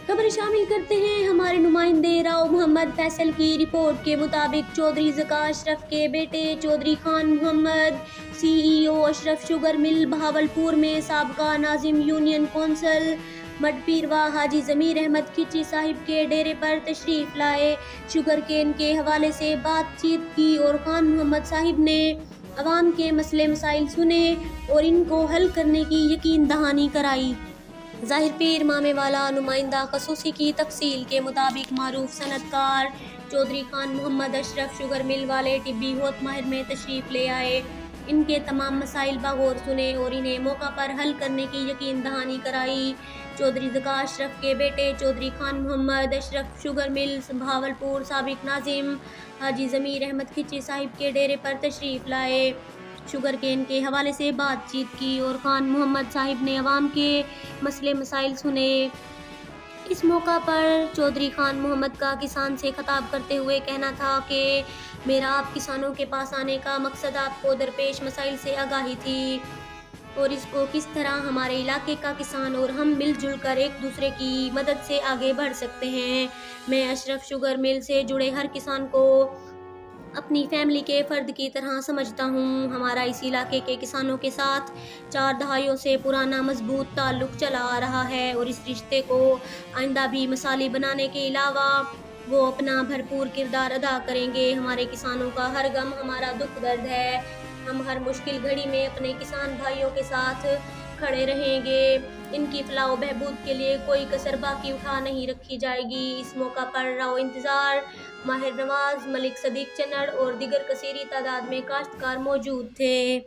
खबर शामिल करते हैं हमारे नुमाइंदे राव मोहम्मद फैसल की रिपोर्ट के मुताबिक चौधरी ज़का अशरफ के बेटे Chaudhry Khan Mohammad CEO Ashraf sugar mill Bahawalpur में साबका नाजिम यूनियन कौंसल मडपीरवा हाजी ज़मीर अहमद खिची साहिब के डेरे पर तशरीफ़ लाए। शुगर केन के हवाले से बातचीत की और खान मोहम्मद साहिब ने अवाम के मसले मसाइल सुने और इनको हल करने की यकीन दहानी कराई। ज़ाहिर पीर मामे वाला नुमाइंदा खसूसी की तफसील के मुताबिक मारूफ सनतकार चौधरी खान मोहम्मद अशरफ शुगर मिल वाले टिब्बी होत माहिर में तशरीफ़ ले आए। इनके तमाम मसाइल बगौर सुने और इन्हें मौका पर हल करने की यकीन दहानी कराई। चौधरी ज़का अशरफ के बेटे चौधरी खान मोहम्मद अशरफ शुगर मिल बहावलपुर साबिक नाजिम हाजी ज़मीर अहमद खिची साहिब के डेरे पर तशरीफ़ लाए। शुगर केन के हवाले से बातचीत की और खान मोहम्मद साहिब ने अवाम के मसले मसाइल सुने। इस मौका पर चौधरी खान मोहम्मद का किसान से खिताब करते हुए कहना था कि मेरा आप किसानों के पास आने का मकसद आपको दरपेश मसाइल से आगाही थी और इसको किस तरह हमारे इलाके का किसान और हम मिलजुल कर एक दूसरे की मदद से आगे बढ़ सकते हैं। मैं अशरफ शुगर मिल से जुड़े हर किसान को अपनी फैमिली के फ़र्द की तरह समझता हूँ। हमारा इस इलाके के किसानों के साथ 4 दहाइयों से पुराना मजबूत ताल्लुक़ चला आ रहा है और इस रिश्ते को आइंदा भी मिसाली बनाने के अलावा वो अपना भरपूर किरदार अदा करेंगे। हमारे किसानों का हर गम हमारा दुख दर्द है। हम हर मुश्किल घड़ी में अपने किसान भाइयों के साथ खड़े रहेंगे। इनकी फलाह बहबूद के लिए कोई कसर बाकी उठा नहीं रखी जाएगी। इस मौका पर राव इंतज़ार माहिर नवाज मलिक सदीक चन्नड़ और दिगर कसीरी तादाद में काश्तकार मौजूद थे।